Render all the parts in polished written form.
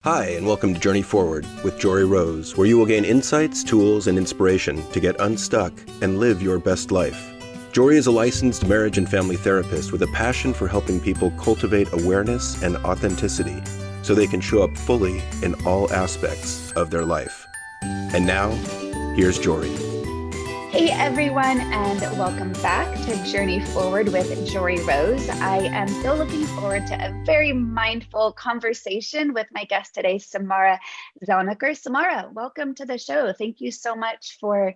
Hi, and welcome to Journey Forward with Jory Rose, where you will gain insights, tools, and inspiration to get unstuck and live your best life. Jory is a licensed marriage and family therapist with a passion for helping people cultivate awareness and authenticity so they can show up fully in all aspects of their life. And now, here's Jory. Hey everyone, and welcome back to Journey Forward with Jory Rose. I am so looking forward to a very mindful conversation with my guest today, Samara Zelniker. Samara, welcome to the show. Thank you so much for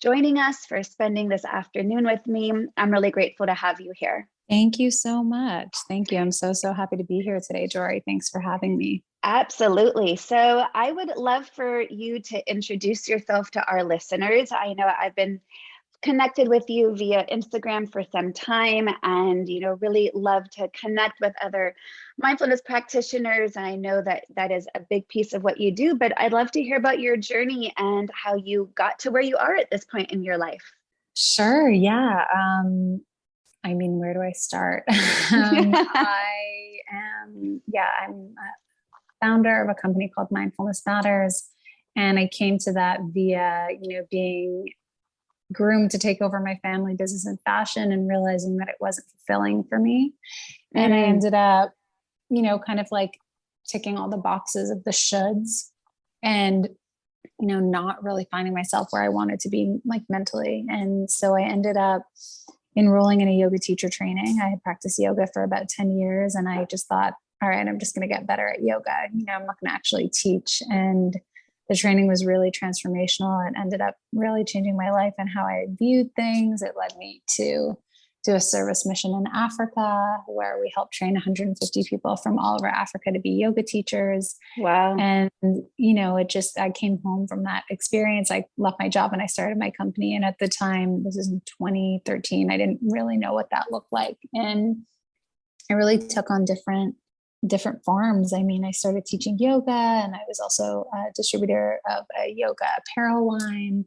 joining us, for spending this afternoon with me. I'm really grateful to have you here. Thank you so much. Thank you. I'm so happy to be here today, Jory. Thanks for having me. Absolutely. So I would love for you to introduce yourself to our listeners. I know I've been connected with you via Instagram for some time and, really love to connect with other mindfulness practitioners. And I know that that is a big piece of what you do, but I'd love to hear about your journey and how you got to where you are at this point in your life. Sure. Yeah. Where do I start? I'm a founder of a company called Mindfulness Matters. And I came to that via, being groomed to take over my family business and fashion and realizing that it wasn't fulfilling for me. And I ended up, kind of like ticking all the boxes of the shoulds and, not really finding myself where I wanted to be like mentally. And so I ended up enrolling in a yoga teacher training. I had practiced yoga for about 10 years and I just thought, all right, I'm just going to get better at yoga. I'm not going to actually teach. And the training was really transformational. It ended up really changing my life and how I viewed things. It led me to do a service mission in Africa where we helped train 150 people from all over Africa to be yoga teachers. Wow. And, I came home from that experience. I left my job and I started my company. And at the time, this is in 2013, I didn't really know what that looked like. And I really took on different forms. I started teaching yoga and I was also a distributor of a yoga apparel line.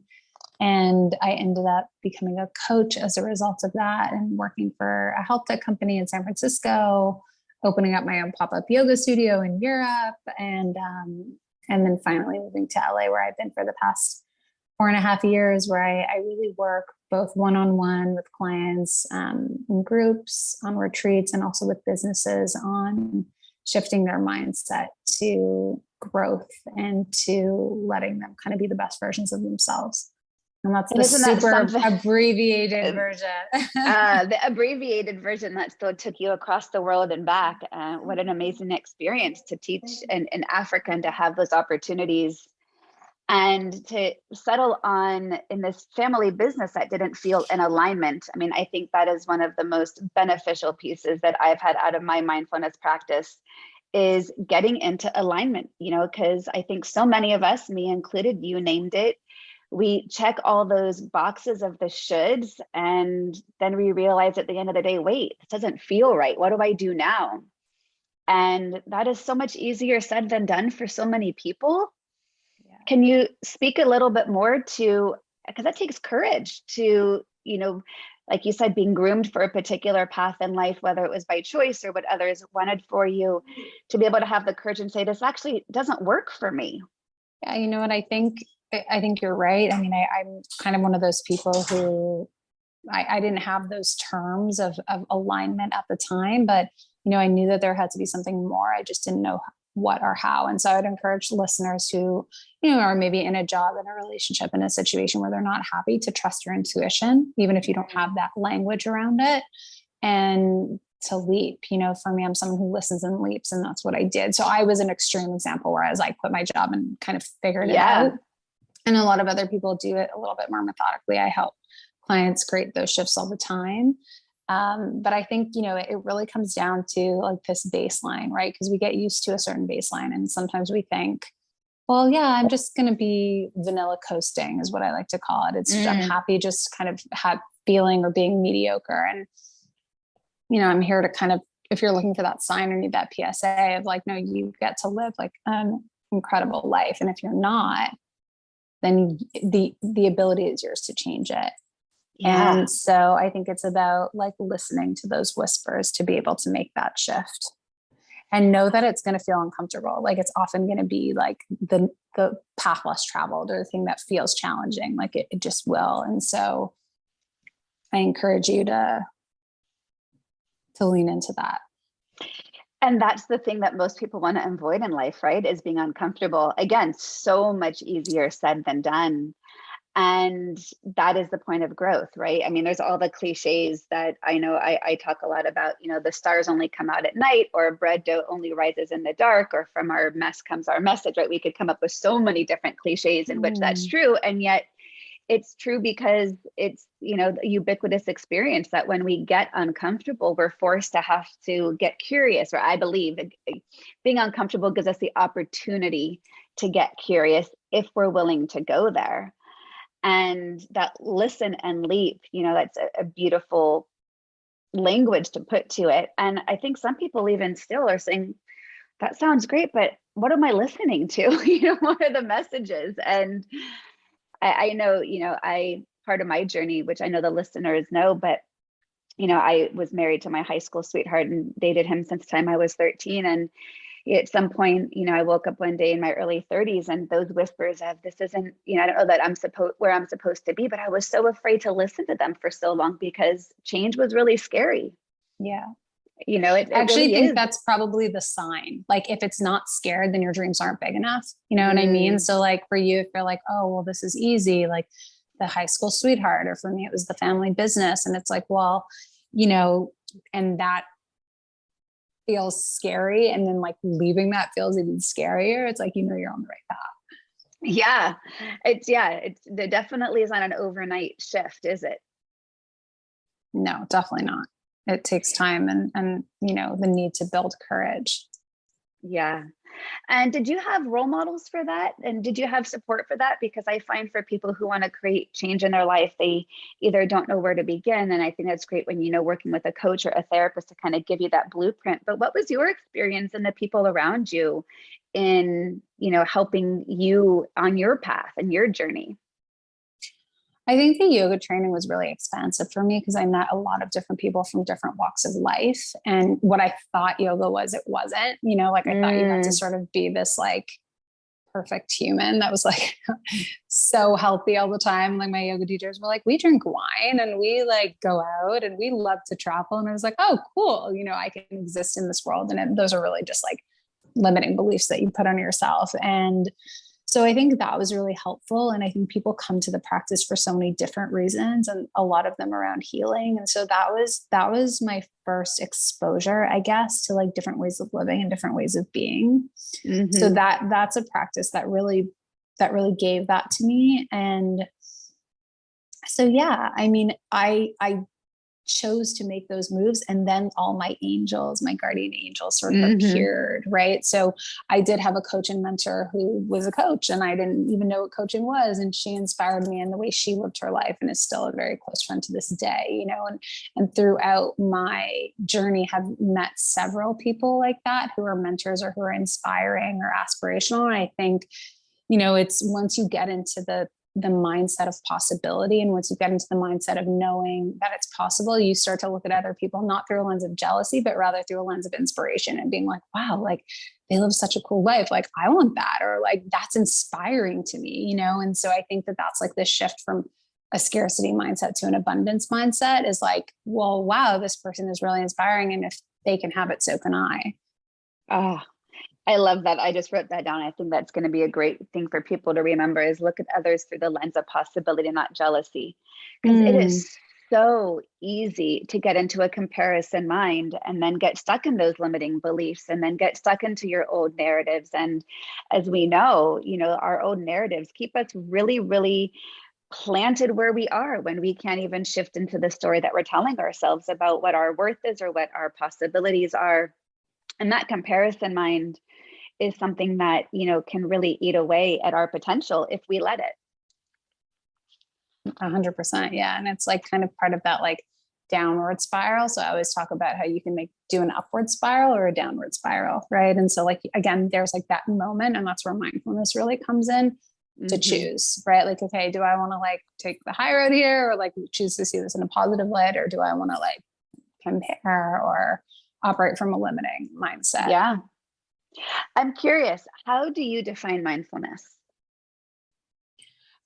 And I ended up becoming a coach as a result of that and working for a health tech company in San Francisco, opening up my own pop-up yoga studio in Europe. And then finally moving to LA where I've been for the past 4.5 years, where I really work both one-on-one with clients, in groups, on retreats, and also with businesses on shifting their mindset to growth and to letting them kind of be the best versions of themselves. And that's the super abbreviated version. The abbreviated version that still took you across the world and back. What an amazing experience to teach in Africa and to have those opportunities and to settle on in this family business that didn't feel in alignment. I think that is one of the most beneficial pieces that I've had out of my mindfulness practice is getting into alignment, because I think so many of us, me included, you named it, we check all those boxes of the shoulds and then we realize at the end of the day, wait, this doesn't feel right. What do I do now? And that is so much easier said than done for so many people. Yeah. Can you speak a little bit more to, because that takes courage to, like you said, being groomed for a particular path in life, whether it was by choice or what others wanted for you, to be able to have the courage and say, this actually doesn't work for me. Yeah, you know what, I think you're right. I'm kind of one of those people who I didn't have those terms of alignment at the time, but, I knew that there had to be something more. I just didn't know what or how. And so I'd encourage listeners who, are maybe in a job, in a relationship, in a situation where they're not happy, to trust your intuition, even if you don't have that language around it, and to leap. For me, I'm someone who listens and leaps, and that's what I did. So I was an extreme example, whereas I quit my job and kind of figured it out. And a lot of other people do it a little bit more methodically. I help clients create those shifts all the time. But I think, it really comes down to like this baseline, right? Because we get used to a certain baseline. And sometimes we think, well, yeah, I'm just going to be vanilla coasting is what I like to call it. It's I'm happy just kind of feeling or being mediocre. And, I'm here to kind of, if you're looking for that sign or need that PSA of like, no, you get to live like an incredible life. And if you're not, then the ability is yours to change it. Yeah. And so I think it's about like listening to those whispers to be able to make that shift. and know that it's going to feel uncomfortable. Like it's often going to be like the path less traveled or the thing that feels challenging. Like it just will. And so I encourage you to lean into that. And that's the thing that most people want to avoid in life, right? Is being uncomfortable. Again, so much easier said than done. And that is the point of growth, right? I mean, there's all the cliches that I know I talk a lot about, the stars only come out at night, or bread dough only rises in the dark, or from our mess comes our message, right? We could come up with so many different cliches in which that's true. And yet it's true because it's, the ubiquitous experience that when we get uncomfortable, we're forced to have to get curious, or I believe being uncomfortable gives us the opportunity to get curious if we're willing to go there. And that listen and leap, that's a beautiful language to put to it. And I think some people even still are saying, that sounds great, but what am I listening to? What are the messages? And I know, part of my journey, which I know the listeners know, but, I was married to my high school sweetheart and dated him since the time I was 13. And at some point, I woke up one day in my early 30s and those whispers of this isn't, I don't know that where I'm supposed to be, but I was so afraid to listen to them for so long because change was really scary. Yeah. It I actually really think is. that's probably the sign. Like if it's not scared, then your dreams aren't big enough. You know what I mean? So like for you, if you're like, oh, well, this is easy, like the high school sweetheart, or for me, it was the family business. And it's like, well, and that feels scary. And then like leaving that feels even scarier. It's like, you're on the right path. Yeah. There definitely is not an overnight shift, is it? No, definitely not. It takes time and the need to build courage. Yeah. And did you have role models for that? And did you have support for that? Because I find for people who want to create change in their life, they either don't know where to begin. And I think that's great when, working with a coach or a therapist to kind of give you that blueprint. But what was your experience and the people around you in, helping you on your path and your journey? I think the yoga training was really expansive for me because I met a lot of different people from different walks of life. And what I thought yoga was, it wasn't, I thought you had to sort of be this like perfect human that was like so healthy all the time. Like my yoga teachers were like, we drink wine and we like go out and we love to travel. And I was like, oh, cool. I can exist in this world. And those are really just like limiting beliefs that you put on yourself. And so I think that was really helpful. And I think people come to the practice for so many different reasons, and a lot of them around healing. And so that was my first exposure, I guess, to like different ways of living and different ways of being. Mm-hmm. So that's a practice that really gave that to me. And so, yeah, I mean, I chose to make those moves, and then all my angels, my guardian angels sort of appeared, right? So I did have a coach and mentor who was a coach, and I didn't even know what coaching was, and she inspired me in the way she lived her life, and is still a very close friend to this day, and throughout my journey have met several people like that who are mentors or who are inspiring or aspirational. And I think, it's once you get into the mindset of possibility, and once you get into the mindset of knowing that it's possible, you start to look at other people not through a lens of jealousy, but rather through a lens of inspiration and being like, wow, like they live such a cool life, like I want that, or like that's inspiring to me, and so I think that that's like this shift from a scarcity mindset to an abundance mindset is like, well, wow, this person is really inspiring, and if they can have it, so can I. I love that. I just wrote that down. I think that's going to be a great thing for people to remember, is look at others through the lens of possibility, not jealousy. Because it is so easy to get into a comparison mind and then get stuck in those limiting beliefs and then get stuck into your old narratives. And as we know, our old narratives keep us really, really planted where we are when we can't even shift into the story that we're telling ourselves about what our worth is or what our possibilities are. And that comparison mind is something that, can really eat away at our potential if we let it. 100%. Yeah. And it's like kind of part of that like downward spiral. So I always talk about how you can do an upward spiral or a downward spiral. Right. And so like, again, there's like that moment, and that's where mindfulness really comes in to choose, right? Like, okay, do I want to like take the high road here, or like choose to see this in a positive light, or do I want to like compare or operate from a limiting mindset. Yeah. I'm curious, how do you define mindfulness?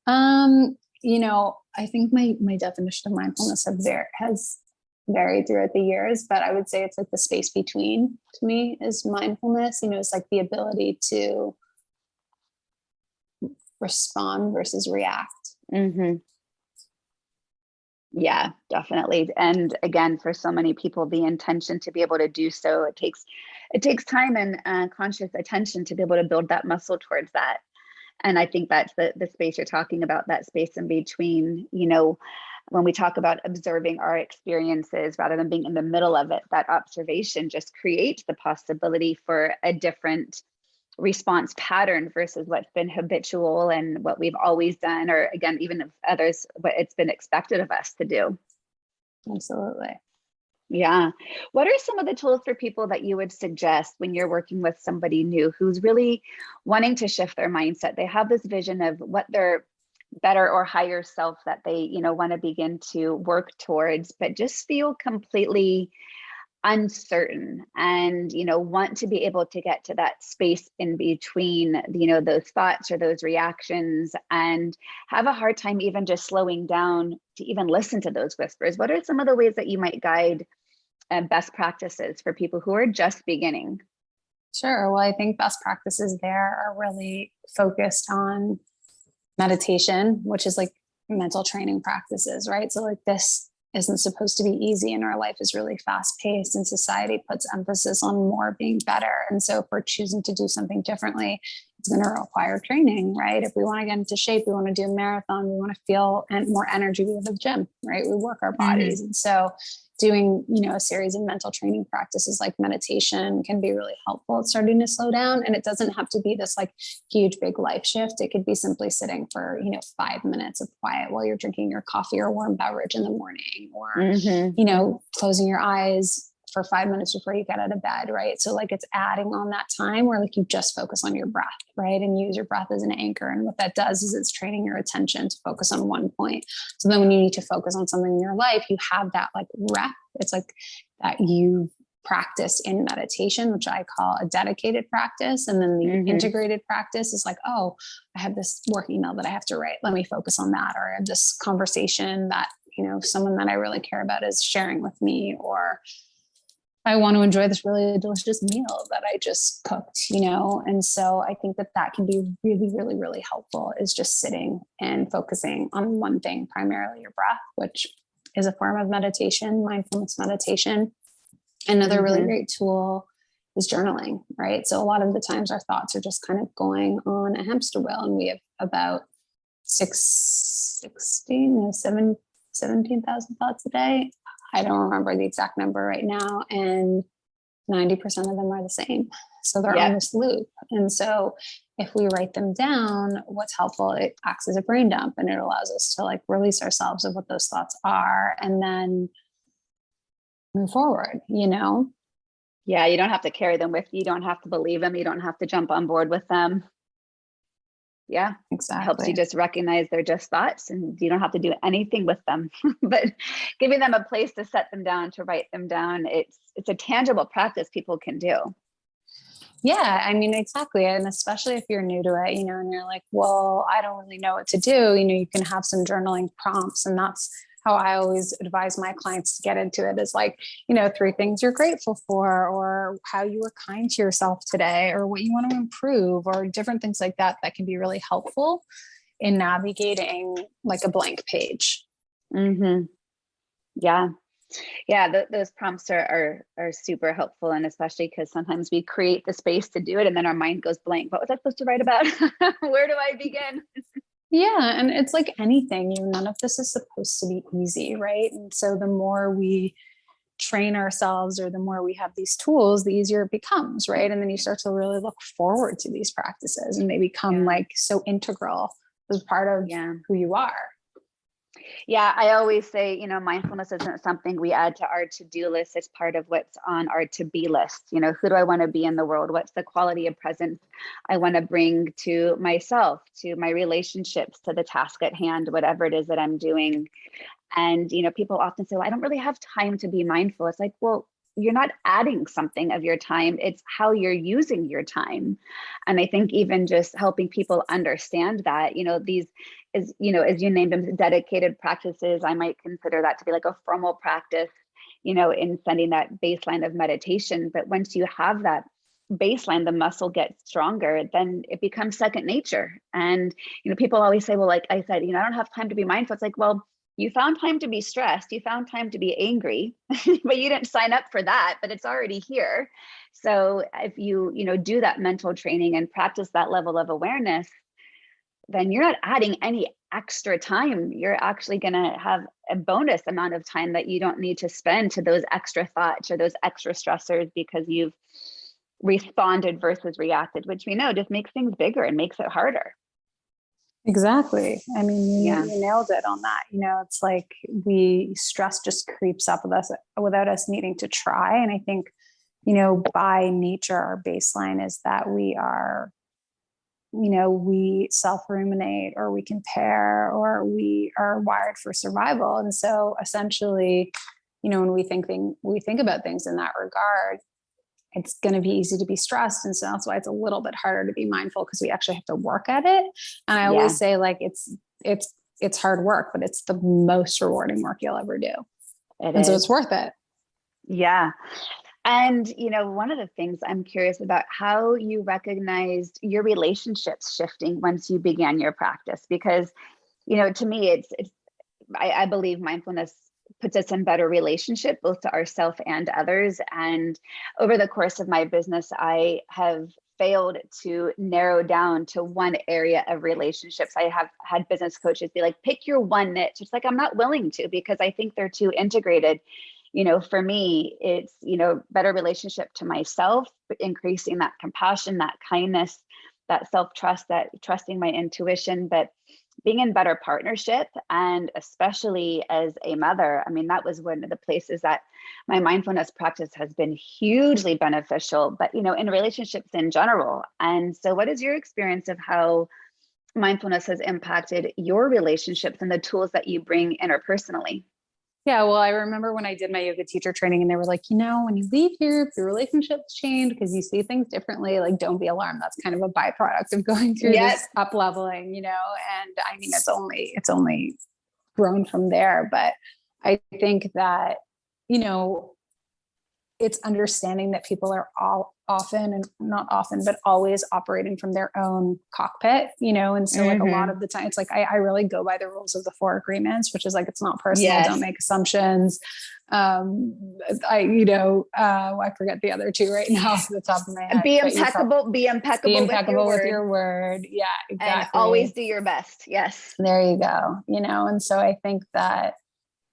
I think my definition of mindfulness has varied throughout the years, but I would say it's like the space between, to me, is mindfulness. It's like the ability to respond versus react. Mm-hmm. Yeah, definitely. And again, for so many people, the intention to be able to do so, it takes time and conscious attention to be able to build that muscle towards that. And I think that's the space you're talking about, that space in between, when we talk about observing our experiences rather than being in the middle of it, that observation just creates the possibility for a different response pattern versus what's been habitual and what we've always done, or again, even if others, what it's been expected of us to do. Absolutely. Yeah. What are some of the tools for people that you would suggest when you're working with somebody new who's really wanting to shift their mindset? They have this vision of what their better or higher self that they, want to begin to work towards, but just feel completely uncertain and, want to be able to get to that space in between, those thoughts or those reactions, and have a hard time even just slowing down to even listen to those whispers. What are some of the ways that you might guide best practices for people who are just beginning? Sure. Well, I think best practices there are really focused on meditation, which is like mental training practices, right? So like this isn't supposed to be easy, and our life is really fast paced, and society puts emphasis on more being better. And so if we're choosing to do something differently, it's going to require training, right? If we want to get into shape, we want to do a marathon, we want to feel more energy, we go to the gym, right? We work our bodies. And so doing, a series of mental training practices like meditation can be really helpful at starting to slow down. And it doesn't have to be this like huge, big life shift. It could be simply sitting for, 5 minutes of quiet while you're drinking your coffee or warm beverage in the morning, or, closing your eyes for 5 minutes before you get out of bed, right? So like it's adding on that time where like you just focus on your breath, right? And use your breath as an anchor. And what that does is it's training your attention to focus on one point. So then when you need to focus on something in your life, you have that like rep. It's like that you practice in meditation, which I call a dedicated practice. And then the integrated practice is like, oh, I have this work email that I have to write. Let me focus on that. Or I have this conversation that, someone that I really care about is sharing with me, or I want to enjoy this really delicious meal that I just cooked, And so I think that can be really, really, really helpful, is just sitting and focusing on one thing, primarily your breath, which is a form of meditation, mindfulness meditation. Another really great tool is journaling, right? So a lot of the times our thoughts are just kind of going on a hamster wheel, and we have about 17,000 thoughts a day. I don't remember the exact number right now. And 90% of them are the same. So they're on this loop. And so if we write them down, what's helpful, it acts as a brain dump, and it allows us to like release ourselves of what those thoughts are and then move forward, Yeah, you don't have to carry them with you. You don't have to believe them. You don't have to jump on board with them. Yeah, exactly. It helps you just recognize they're just thoughts, and you don't have to do anything with them. But giving them a place to set them down, to write them down, it's a tangible practice people can do. Yeah, I mean, exactly. And especially if you're new to it, and you're like, well, I don't really know what to do. You can have some journaling prompts, and that's how I always advise my clients to get into it, is like, 3 things you're grateful for, or how you were kind to yourself today, or what you want to improve, or different things like that can be really helpful in navigating like a blank page. Yeah. Those prompts are super helpful. And especially because sometimes we create the space to do it, and then our mind goes blank. What was I supposed to write about? Where do I begin? Yeah. And it's like anything, none of this is supposed to be easy, right? And so the more we train ourselves, or the more we have these tools, the easier it becomes, right? And then you start to really look forward to these practices, and they become like so integral as part of who you are. Yeah, I always say, mindfulness isn't something we add to our to-do list. It's part of what's on our to-be list. Who do I want to be in the world? What's the quality of presence I want to bring to myself, to my relationships, to the task at hand, whatever it is that I'm doing. And, people often say, well, I don't really have time to be mindful. It's like, well, you're not adding something of your time, it's how you're using your time. And I think even just helping people understand that, these is, as you named them, dedicated practices, I might consider that to be like a formal practice, in setting that baseline of meditation. But once you have that baseline, the muscle gets stronger, then it becomes second nature. And, people always say, well, like I said, I don't have time to be mindful. It's like, well, you found time to be stressed, you found time to be angry, but you didn't sign up for that, but it's already here. So if you, do that mental training and practice that level of awareness, then you're not adding any extra time. You're actually going to have a bonus amount of time that you don't need to spend to those extra thoughts or those extra stressors because you've responded versus reacted, which we know just makes things bigger and makes it harder. Exactly. I mean, Yeah. you nailed it on that. It's like stress just creeps up with us without us needing to try. And I think, by nature, our baseline is that we are, we self-ruminate or we compare or we are wired for survival. And so essentially, when we think about things in that regard, it's going to be easy to be stressed. And so that's why it's a little bit harder to be mindful, because we actually have to work at it. And I always say, like, it's hard work, but it's the most rewarding work you'll ever do. So it's worth it. Yeah. And, one of the things I'm curious about, how you recognized your relationships shifting once you began your practice, because, to me, I believe mindfulness puts us in better relationship, both to ourselves and others. And over the course of my business, I have failed to narrow down to one area of relationships. I have had business coaches be like, pick your one niche. It's like, I'm not willing to, because I think they're too integrated. For me, it's, better relationship to myself, but increasing that compassion, that kindness, that self-trust, that trusting my intuition, but being in better partnership. And especially as a mother, I mean, that was one of the places that my mindfulness practice has been hugely beneficial, but, in relationships in general. And so what is your experience of how mindfulness has impacted your relationships and the tools that you bring interpersonally? Yeah, well, I remember when I did my yoga teacher training and they were like, when you leave here, if your relationships change because you see things differently, like, don't be alarmed. That's kind of a byproduct of going through this up leveling, and I mean, it's only grown from there. But I think that, it's understanding that people are all often, and not often, but always operating from their own cockpit, and so like a lot of the time it's like, I really go by the rules of the 4 agreements, which is like, it's not personal. Don't make assumptions. I forget the other 2 right now off the top of my head. Be impeccable with your word. Yeah, exactly. And always do your best. Yes. There you go. And so I think that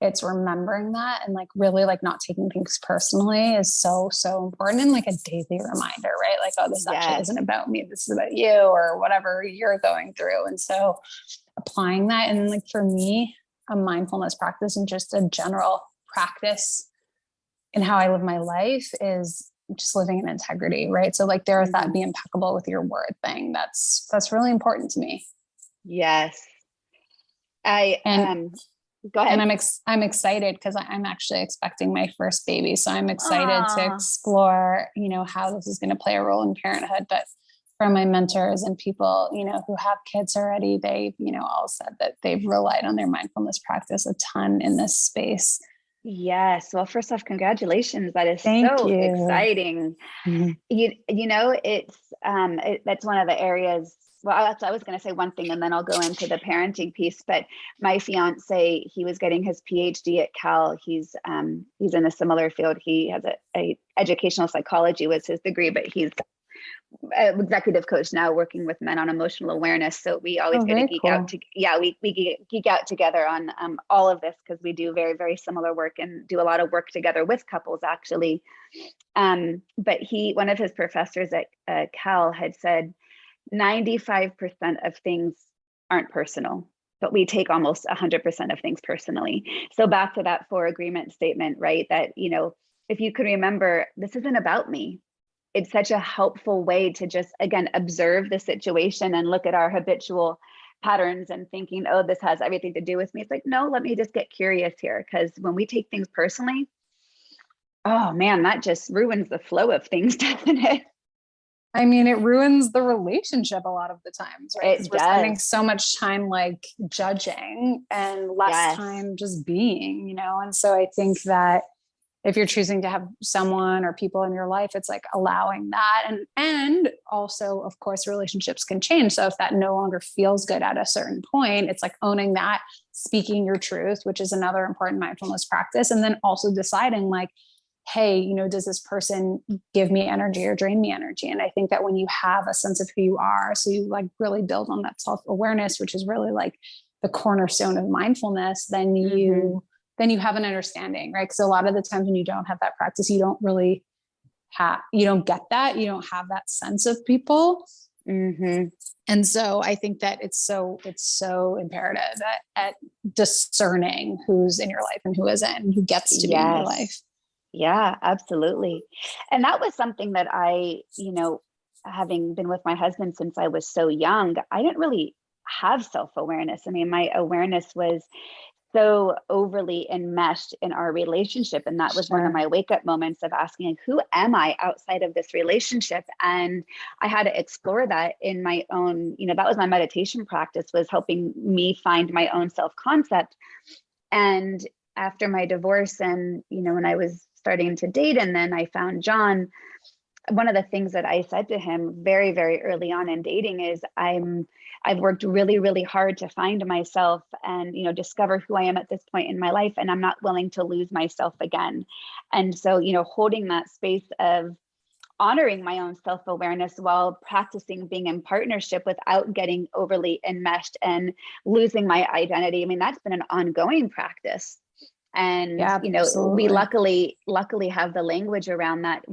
it's remembering that, and like really like not taking things personally is so, so important. And like a daily reminder, right? Like, oh, this actually isn't about me. This is about you, or whatever you're going through. And so applying that, and like for me, a mindfulness practice and just a general practice in how I live my life is just living in integrity, right? So like there's that be impeccable with your word thing. That's really important to me. Yes. Go ahead. And I'm excited because I'm actually expecting my first baby. So I'm excited to explore, how this is going to play a role in parenthood. But from my mentors and people, who have kids already, they've, all said that they've relied on their mindfulness practice a ton in this space. Yes. Well, first off, congratulations. That is so exciting. It's that's one of the areas. Well, I was going to say one thing, and then I'll go into the parenting piece. But my fiance, he was getting his PhD at Cal. He's in a similar field. He has a educational psychology was his degree, but he's an executive coach now, working with men on emotional awareness. So we always get to geek out. We geek out together on all of this, because we do very, very similar work and do a lot of work together with couples, actually. But one of his professors at Cal had said, 95% of things aren't personal, but we take almost 100% of things personally. So back to that 4 agreement statement, right? That, if you could remember, this isn't about me. It's such a helpful way to just, again, observe the situation and look at our habitual patterns and thinking, oh, this has everything to do with me. It's like, no, let me just get curious here. Because when we take things personally, Oh man, that just ruins the flow of things, doesn't it? I mean, it ruins the relationship a lot of the times, right? Because It we're spending does. so much time like judging and less Yes. time just being, you know? And so I think that if you're choosing to have someone or people in your life, it's like allowing that. And also, of course, relationships can change. So if that no longer feels good at a certain point, it's like owning that, speaking your truth, which is another important mindfulness practice. And then also deciding like, hey, you know, does this person give me energy or drain me energy? And I think that when you have a sense of who you are, so you like really build on that self-awareness, which is really like the cornerstone of mindfulness, then you have an understanding, right? Because a lot of the times when you don't have that practice, you don't really you don't get that, you don't have that sense of people. And so I think that it's so imperative at discerning who's in your life and who isn't, and who gets to be in your life. Yeah, absolutely. And that was something that having been with my husband since I was so young, I didn't really have self-awareness. I mean, my awareness was so overly enmeshed in our relationship. And that was one of my wake-up moments of asking, like, who am I outside of this relationship? And I had to explore that in my own, that was my meditation practice, was helping me find my own self-concept. And after my divorce and, when I was starting to date, and then I found John, one of the things that I said to him very, very early on in dating is I've worked really, really hard to find myself and, discover who I am at this point in my life. And I'm not willing to lose myself again. And so, holding that space of honoring my own self-awareness while practicing being in partnership without getting overly enmeshed and losing my identity. I mean, that's been an ongoing practice. And, we luckily have the language around that,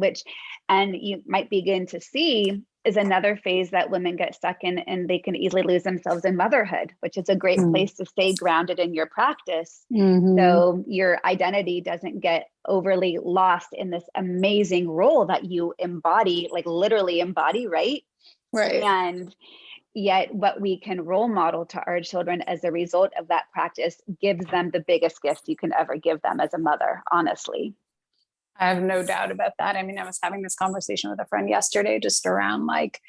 and you might begin to see is another phase that women get stuck in, and they can easily lose themselves in motherhood, which is a great place to stay grounded in your practice. So your identity doesn't get overly lost in this amazing role that you embody, like literally embody, right? Right. And yet what we can role model to our children as a result of that practice gives them the biggest gift you can ever give them as a mother, honestly. I have no doubt about that. I mean, I was having this conversation with a friend yesterday just around like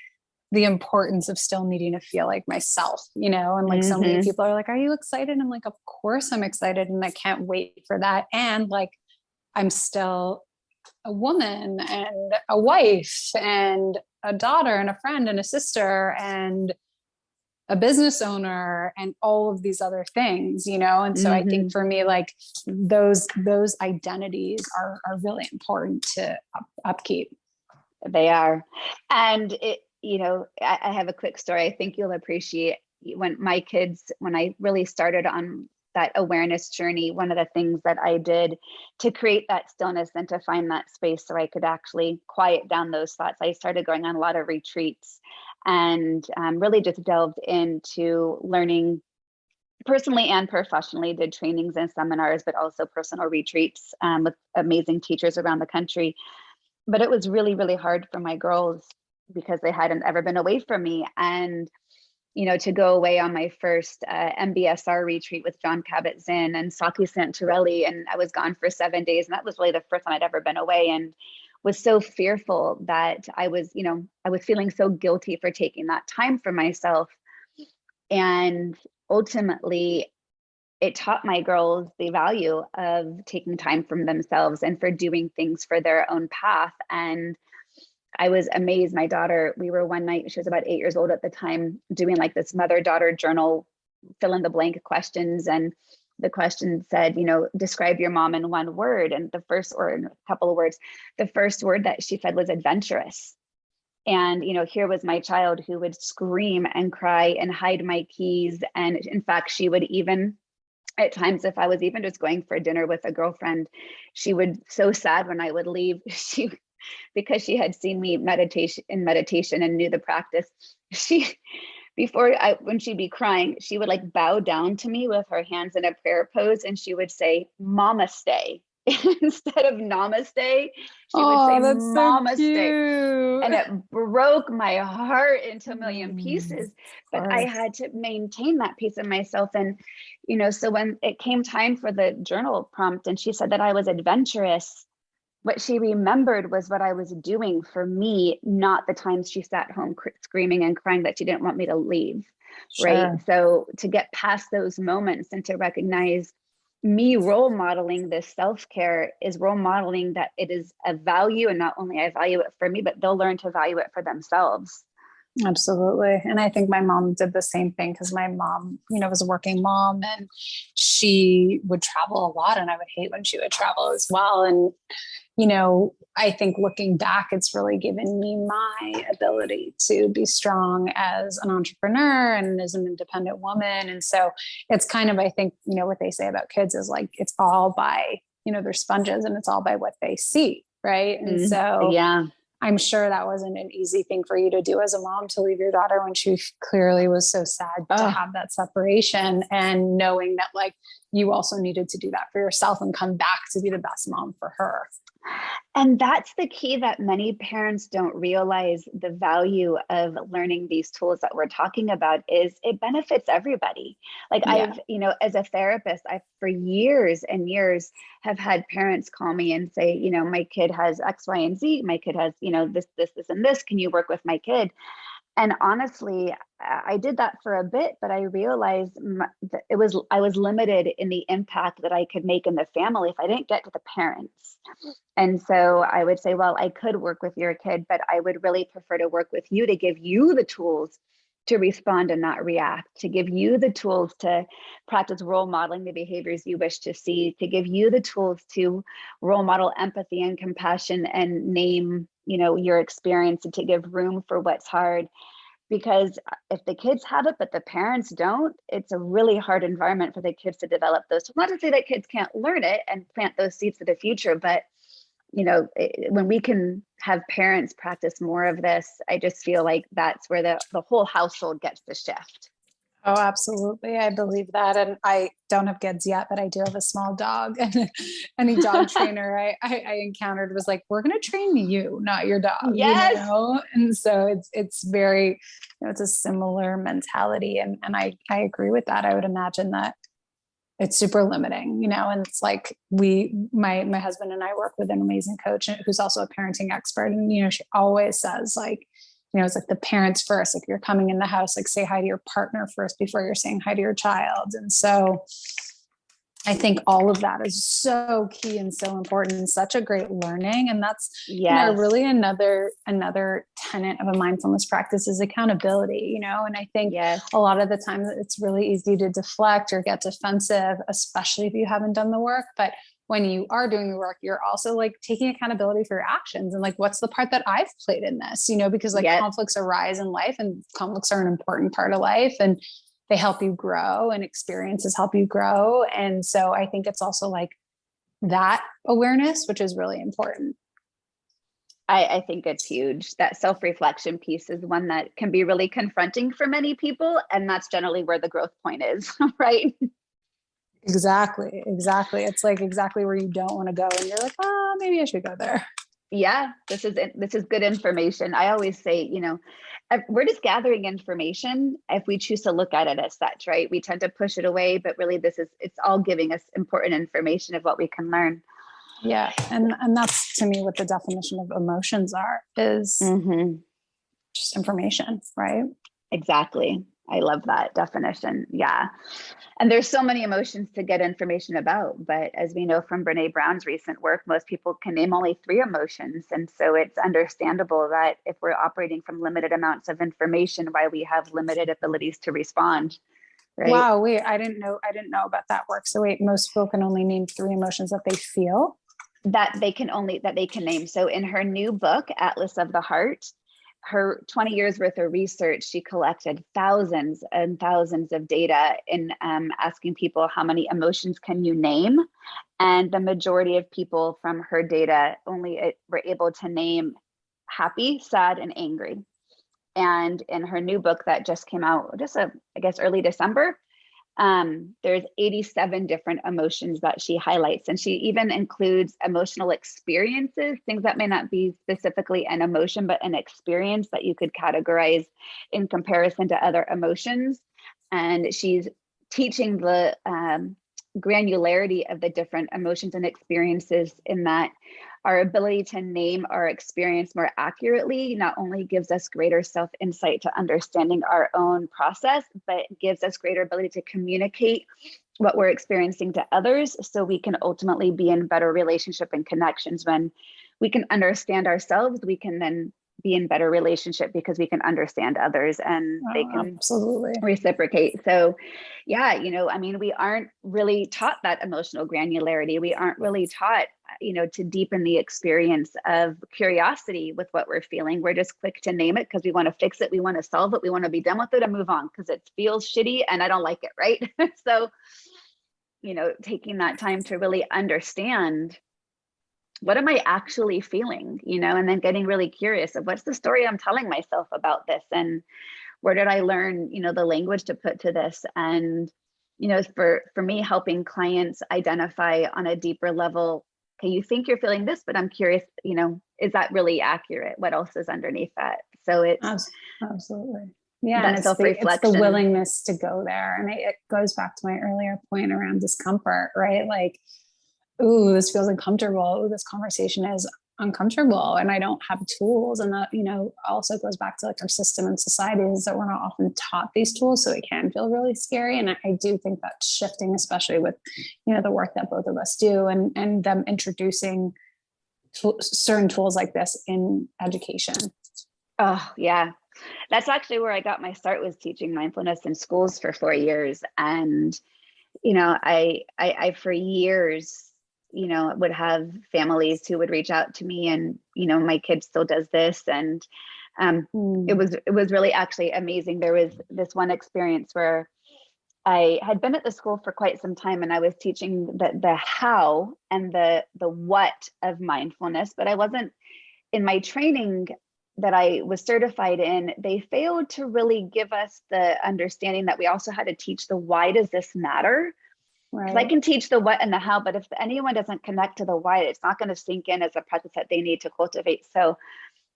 the importance of still needing to feel like myself, and like so many people are like, are you excited? I'm like, of course I'm excited. And I can't wait for that. And like, I'm still a woman and a wife and a daughter and a friend and a sister and a business owner and all of these other things, And so I think for me, like those identities are really important to upkeep. They are. And I have a quick story I think you'll appreciate. When I really started on that awareness journey, one of the things that I did to create that stillness and to find that space so I could actually quiet down those thoughts, I started going on a lot of retreats and really just delved into learning personally and professionally, did trainings and seminars, but also personal retreats with amazing teachers around the country. But it was really, really hard for my girls because they hadn't ever been away from me. And to go away on my first MBSR retreat with John Kabat-Zinn and Saki Santorelli. And I was gone for 7 days. And that was really the first time I'd ever been away, and was so fearful that I was feeling so guilty for taking that time for myself. And ultimately, it taught my girls the value of taking time from themselves and for doing things for their own path. And I was amazed. My daughter, we were one night, she was about 8 years old at the time, doing like this mother-daughter journal, fill in the blank questions. And the question said, describe your mom in one word. And the first, or in a couple of words, the first word that she said was adventurous. And, here was my child who would scream and cry and hide my keys. And in fact, she would even, at times, if I was even just going for dinner with a girlfriend, she would, so sad when I would leave, because she had seen me meditation and knew the practice. When she'd be crying, she would like bow down to me with her hands in a prayer pose, and she would say, "Mama stay." Instead of namaste, she would say mama stay. And it broke my heart into a million pieces, but I had to maintain that piece of myself. And, so when it came time for the journal prompt and she said that I was adventurous, what she remembered was what I was doing for me, not the times she sat home screaming and crying that she didn't want me to leave. Right. Sure. So to get past those moments and to recognize me role modeling this self-care is role modeling that it is a value, and not only I value it for me, but they'll learn to value it for themselves. Absolutely. And I think my mom did the same thing, because my mom, was a working mom, and she would travel a lot, and I would hate when she would travel as well. And, I think looking back, it's really given me my ability to be strong as an entrepreneur and as an independent woman. And so it's kind of, I think, what they say about kids is like, it's all by, they're sponges, and it's all by what they see. Right. And so yeah, I'm sure that wasn't an easy thing for you to do as a mom, to leave your daughter when she clearly was so sad to have that separation, and knowing that like you also needed to do that for yourself and come back to be the best mom for her. And that's the key that many parents don't realize. The value of learning these tools that we're talking about is it benefits everybody. Like I've, as a therapist, I've for years and years have had parents call me and say, my kid has X, Y, and Z. My kid has, this, and this. Can you work with my kid? And honestly, I did that for a bit, but I realized that I was limited in the impact that I could make in the family if I didn't get to the parents. And so I would say, well, I could work with your kid, but I would really prefer to work with you to give you the tools to respond and not react, to give you the tools to practice role modeling the behaviors you wish to see, to give you the tools to role model empathy and compassion and name, your experience, and to give room for what's hard. Because if the kids have it, but the parents don't, it's a really hard environment for the kids to develop those. So not to say that kids can't learn it and plant those seeds for the future, but when we can have parents practice more of this, I just feel like that's where the whole household gets the shift. Oh, absolutely. I believe that. And I don't have kids yet, but I do have a small dog. And any dog trainer I encountered was like, we're going to train you, not your dog. Yes. And so it's very, it's a similar mentality. And I agree with that. I would imagine that it's super limiting, and it's like my husband and I work with an amazing coach who's also a parenting expert. And, she always says like, it's like the parents first, like you're coming in the house, like say hi to your partner first before you're saying hi to your child. And so I think all of that is so key and so important and such a great learning. And that's, really another tenet of a mindfulness practice is accountability, and I think a lot of the time it's really easy to deflect or get defensive, especially if you haven't done the work. But when you are doing the work, you're also like taking accountability for your actions and like, what's the part that I've played in this, because like conflicts arise in life, and conflicts are an important part of life, and they help you grow, and experiences help you grow. And so I think it's also like that awareness, which is really important. I think it's huge. That self-reflection piece is one that can be really confronting for many people. And that's generally where the growth point is, right? Exactly. It's like exactly where you don't want to go. And you're like, oh, maybe I should go there. Yeah, this is good information. I always say, we're just gathering information if we choose to look at it as such, right? We tend to push it away, but really it's all giving us important information of what we can learn. Yeah. And that's to me what the definition of emotions is just information, right? Exactly. I love that definition. Yeah. And there's so many emotions to get information about. But as we know from Brene Brown's recent work, most people can name only 3 emotions. And so it's understandable that if we're operating from limited amounts of information, why we have limited abilities to respond. Right? Wow. Wait, I didn't know about that work. So wait, most people can only name 3 emotions that they feel? That they can name. So in her new book, Atlas of the Heart, her 20 years worth of research, she collected thousands and thousands of data in asking people how many emotions can you name. And the majority of people from her data only were able to name happy, sad, and angry. And in her new book that just came out, early December, there's 87 different emotions that she highlights. And she even includes emotional experiences, things that may not be specifically an emotion, but an experience that you could categorize in comparison to other emotions. And she's teaching the granularity of the different emotions and experiences in that our ability to name our experience more accurately not only gives us greater self-insight to understanding our own process, but gives us greater ability to communicate what we're experiencing to others, so we can ultimately be in better relationship and connections. When we can understand ourselves, we can then be in better relationship because we can understand others, and they can absolutely reciprocate. So yeah, I mean, we aren't really taught that emotional granularity. We aren't really taught, to deepen the experience of curiosity with what we're feeling. We're just quick to name it because we want to fix it. We want to solve it. We want to be done with it and move on because it feels shitty and I don't like it. Right. So, taking that time to really understand, what am I actually feeling, and then getting really curious of what's the story I'm telling myself about this, and where did I learn, the language to put to this? And, for me, helping clients identify on a deeper level, okay, you think you're feeling this, but I'm curious, is that really accurate? What else is underneath that? So it's absolutely. Yeah. that And self-reflection. it's the willingness to go there. And it goes back to my earlier point around discomfort, right? Like, ooh, this feels uncomfortable. Ooh, this conversation is uncomfortable and I don't have tools. And that, also goes back to like our system and society is that we're not often taught these tools. So it can feel really scary. And I do think that's shifting, especially with, the work that both of us do and them introducing certain tools like this in education. Oh yeah. That's actually where I got my start, was teaching mindfulness in schools for 4 years. And, I for years, would have families who would reach out to me and, my kid still does this. And it was really actually amazing. There was this one experience where I had been at the school for quite some time and I was teaching the how and the what of mindfulness, but I wasn't in my training that I was certified in. They failed to really give us the understanding that we also had to teach the why does this matter? Right. I can teach the what and the how, but if anyone doesn't connect to the why, it's not going to sink in as a practice that they need to cultivate. So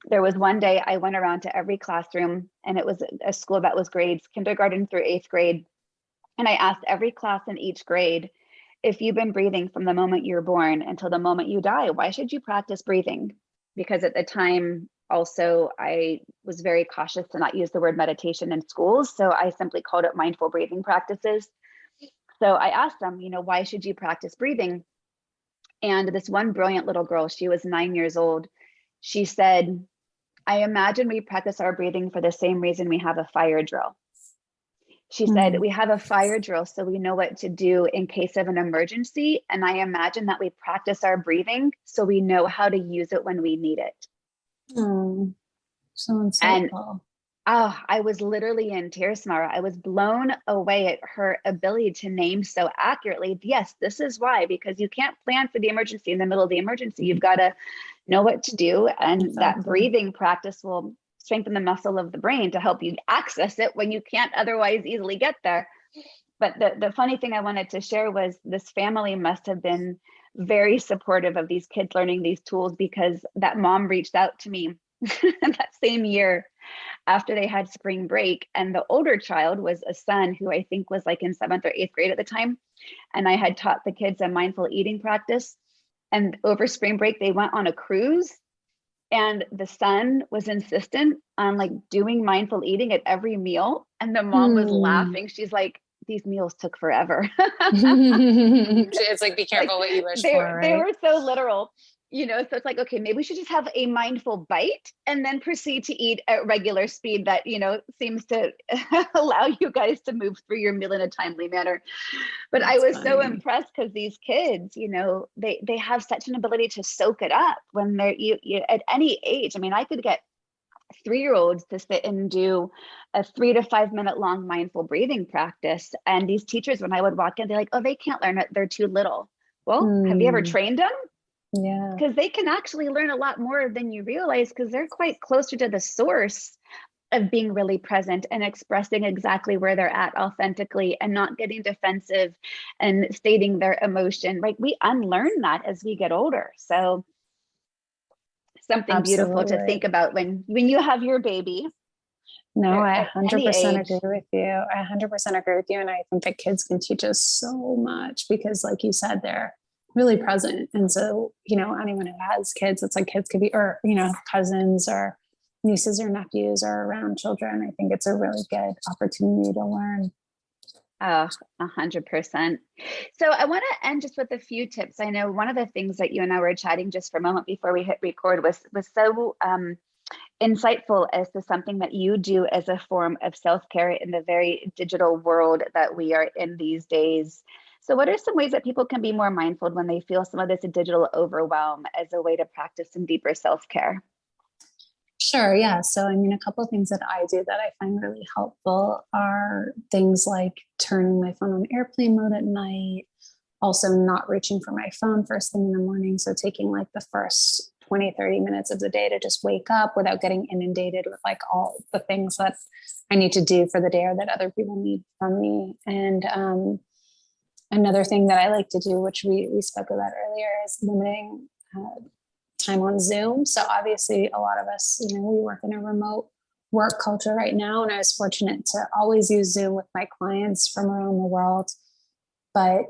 there was one day I went around to every classroom, and it was a school that was grades kindergarten through 8th grade. And I asked every class in each grade, if you've been breathing from the moment you're born until the moment you die, why should you practice breathing? Because at the time, also, I was very cautious to not use the word meditation in schools. So I simply called it mindful breathing practices. So I asked them, why should you practice breathing? And this one brilliant little girl, she was 9 years old. She said, I imagine we practice our breathing for the same reason we have a fire drill. She said, we have a fire drill so we know what to do in case of an emergency. And I imagine that we practice our breathing so we know how to use it when we need it. So insightful. And I was literally in tears, Samara. I was blown away at her ability to name so accurately. Yes, this is why, because you can't plan for the emergency in the middle of the emergency. You've got to know what to do. And that breathing practice will strengthen the muscle of the brain to help you access it when you can't otherwise easily get there. But the funny thing I wanted to share was this family must have been very supportive of these kids learning these tools, because that mom reached out to me that same year after they had spring break. And the older child was a son who I think was like in 7th or 8th grade at the time. And I had taught the kids a mindful eating practice. And over spring break, they went on a cruise. And the son was insistent on like doing mindful eating at every meal. And the mom was laughing. She's like, these meals took forever. It's like, be careful what you wish for, right? They were so literal, so it's like, okay, maybe we should just have a mindful bite and then proceed to eat at regular speed that, seems to allow you guys to move through your meal in a timely manner. But I was so impressed because these kids, they have such an ability to soak it up when they're you at any age. I mean, I could get 3-year-olds to sit and do a 3 to 5 minute long mindful breathing practice. And these teachers, when I would walk in, they're like, oh, they can't learn it. They're too little. Well, have you ever trained them? Yeah. Because they can actually learn a lot more than you realize, because they're quite closer to the source of being really present and expressing exactly where they're at authentically and not getting defensive and stating their emotion. Like, we unlearn that as we get older. So something beautiful to think about when you have your baby. No, I 100% agree with you. I 100% agree with you. And I think that kids can teach us so much because, like you said, they're really present. And so, anyone who has kids, it's like kids could be, or, cousins or nieces or nephews or around children. I think it's a really good opportunity to learn. Oh, 100%. So I want to end just with a few tips. I know one of the things that you and I were chatting just for a moment before we hit record was so insightful as to something that you do as a form of self-care in the very digital world that we are in these days. So what are some ways that people can be more mindful when they feel some of this digital overwhelm as a way to practice some deeper self-care? Sure. Yeah. So, a couple of things that I do that I find really helpful are things like turning my phone on airplane mode at night, also not reaching for my phone first thing in the morning. So taking like the first 20, 30 minutes of the day to just wake up without getting inundated with like all the things that I need to do for the day or that other people need from me. And another thing that I like to do, which we spoke about earlier, is limiting time on Zoom. So obviously a lot of us, we work in a remote work culture right now. And I was fortunate to always use Zoom with my clients from around the world. But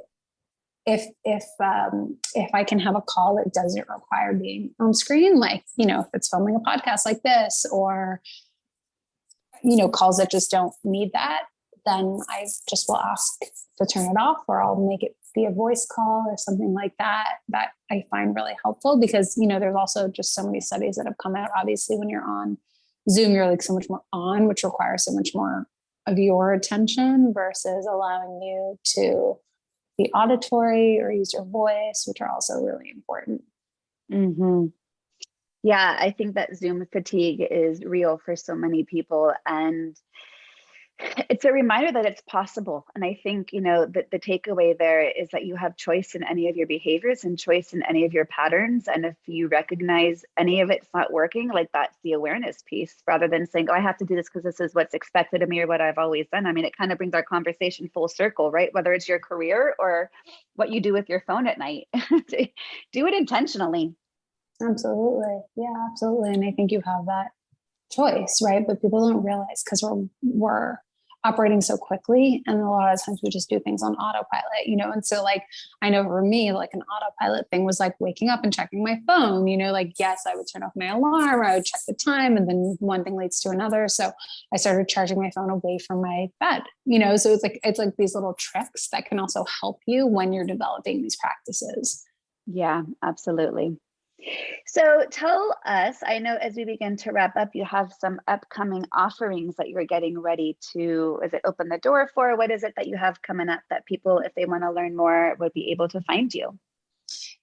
if I can have a call that doesn't require being on screen, like, if it's filming a podcast like this, or, calls that just don't need that, then I just will ask to turn it off, or I'll make it be a voice call or something like that I find really helpful, because, there's also just so many studies that have come out. Obviously, when you're on Zoom, you're like so much more on, which requires so much more of your attention versus allowing you to be auditory or use your voice, which are also really important. Mm-hmm. Yeah, I think that Zoom fatigue is real for so many people. And it's a reminder that it's possible. And I think, that the takeaway there is that you have choice in any of your behaviors and choice in any of your patterns. And if you recognize any of it's not working, like that's the awareness piece, rather than saying, oh, I have to do this because this is what's expected of me or what I've always done. I mean, it kind of brings our conversation full circle, right? Whether it's your career or what you do with your phone at night, do it intentionally. Absolutely. Yeah, absolutely. And I think you have that choice, right? But people don't realize, because we're operating so quickly, and a lot of times we just do things on autopilot, and so like I know for me, like an autopilot thing was like waking up and checking my phone, like, yes, I would turn off my alarm, or I would check the time, and then one thing leads to another. So I started charging my phone away from my bed, so it's like these little tricks that can also help you when you're developing these practices. Yeah, absolutely. So tell us, I know as we begin to wrap up, you have some upcoming offerings that you're getting ready to, is it open the door for? What is it that you have coming up that people, if they want to learn more, would be able to find you?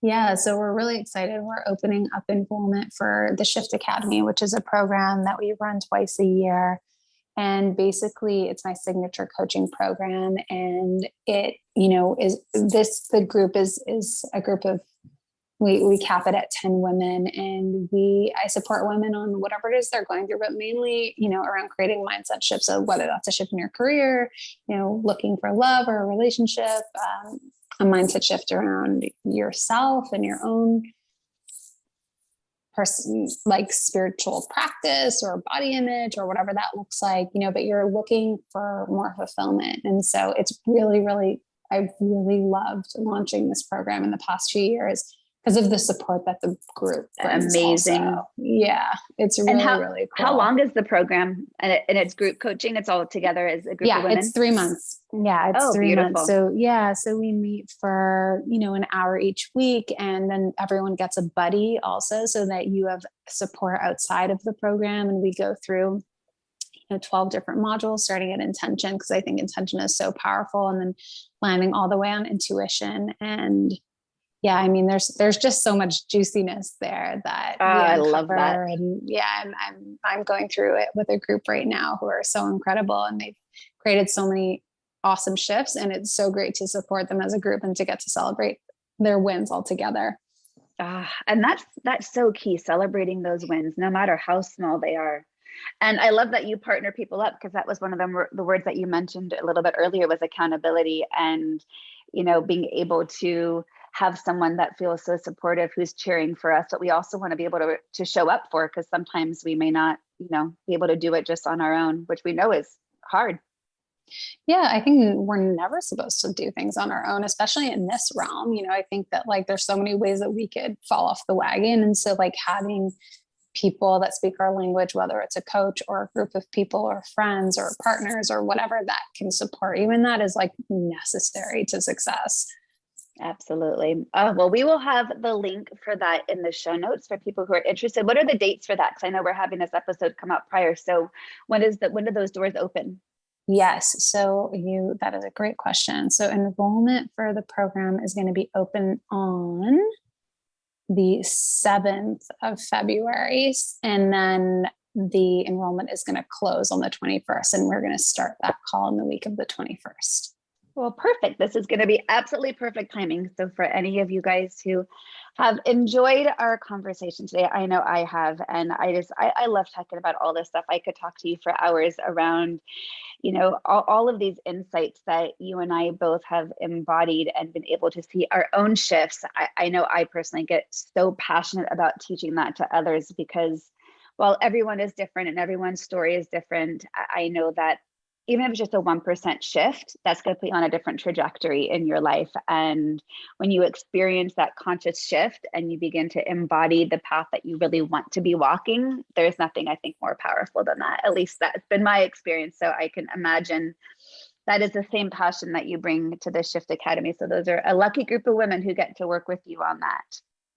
Yeah, so we're really excited. We're opening up enrollment for the Shift Academy, which is a program that we run twice a year. And basically it's my signature coaching program. And it, the group is a group of, we cap it at 10 women, and I support women on whatever it is they're going through, but mainly, around creating mindset shifts. So whether that's a shift in your career, looking for love or a relationship, a mindset shift around yourself and your own person, like spiritual practice or body image or whatever that looks like, but you're looking for more fulfillment. And so it's really, really, I've really loved launching this program in the past few years, because of the support that the group brings. Amazing. Also. Yeah, it's really, really cool. How long is the program? And it's group coaching? It's all together as a group of women? Yeah, it's 3 months. Yeah, it's 3 beautiful. months. So we meet for, an hour each week, and then everyone gets a buddy also, so that you have support outside of the program. And we go through 12 different modules, starting at intention, because I think intention is so powerful, and then landing all the way on intuition. And yeah, I mean, there's just so much juiciness there that I love that. And yeah, I'm going through it with a group right now who are so incredible, and they've created so many awesome shifts, and it's so great to support them as a group and to get to celebrate their wins all together. And that's so key, celebrating those wins, no matter how small they are. And I love that you partner people up, because that was one of the words that you mentioned a little bit earlier, was accountability, and being able to have someone that feels so supportive, who's cheering for us, but we also want to be able to show up for, because sometimes we may not, be able to do it just on our own, which we know is hard. Yeah, I think we're never supposed to do things on our own, especially in this realm. I think that like there's so many ways that we could fall off the wagon. And so like having people that speak our language, whether it's a coach or a group of people or friends or partners or whatever that can support you in that is like necessary to success. Absolutely. Well, we will have the link for that in the show notes for people who are interested. What are the dates for that? Because I know we're having this episode come out prior. So when do those doors open? Yes. So that is a great question. So enrollment for the program is going to be open on the 7th of February. And then the enrollment is going to close on the 21st. And we're going to start that call in the week of the 21st. Well, perfect. This is going to be absolutely perfect timing. So for any of you guys who have enjoyed our conversation today, I know I have, and I love talking about all this stuff. I could talk to you for hours around, all of these insights that you and I both have embodied and been able to see our own shifts. I know I personally get so passionate about teaching that to others because while everyone is different and everyone's story is different, I know that even if it's just a 1% shift, that's going to put you on a different trajectory in your life. And when you experience that conscious shift and you begin to embody the path that you really want to be walking, there's nothing I think more powerful than that. At least that's been my experience. So I can imagine that is the same passion that you bring to the Shift Academy. So those are a lucky group of women who get to work with you on that.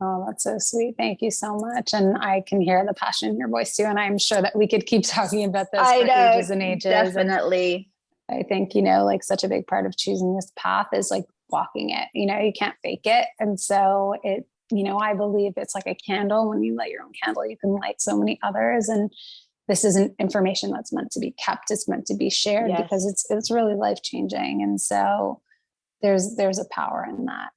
Oh, that's so sweet. Thank you so much. And I can hear the passion in your voice too. And I'm sure that we could keep talking about this for ages and ages. Definitely. And I think, like such a big part of choosing this path is like walking it, you can't fake it. And so I believe it's like a candle. When you light your own candle, you can light so many others. And this isn't information that's meant to be kept. It's meant to be shared because it's really life-changing. And so there's a power in that.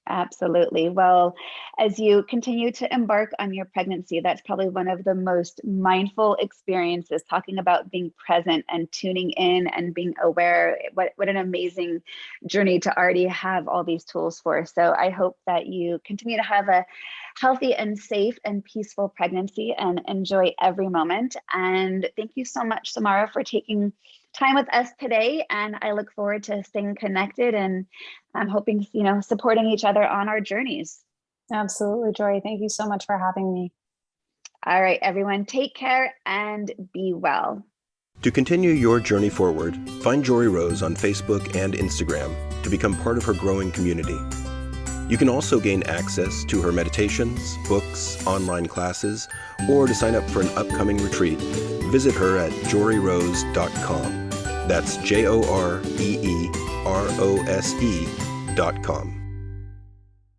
Absolutely. Well, as you continue to embark on your pregnancy, that's probably one of the most mindful experiences, talking about being present and tuning in and being aware. What an amazing journey to already have all these tools for. So I hope that you continue to have a healthy and safe and peaceful pregnancy and enjoy every moment. And thank you so much, Samara, for taking time with us today. And I look forward to staying connected and I'm hoping, supporting each other on our journeys. Absolutely, Jory. Thank you so much for having me. All right, everyone, take care and be well. To continue your journey forward, find Jory Rose on Facebook and Instagram to become part of her growing community. You can also gain access to her meditations, books, online classes, or to sign up for an upcoming retreat. Visit her at joryrose.com. That's JOREEROSE.com.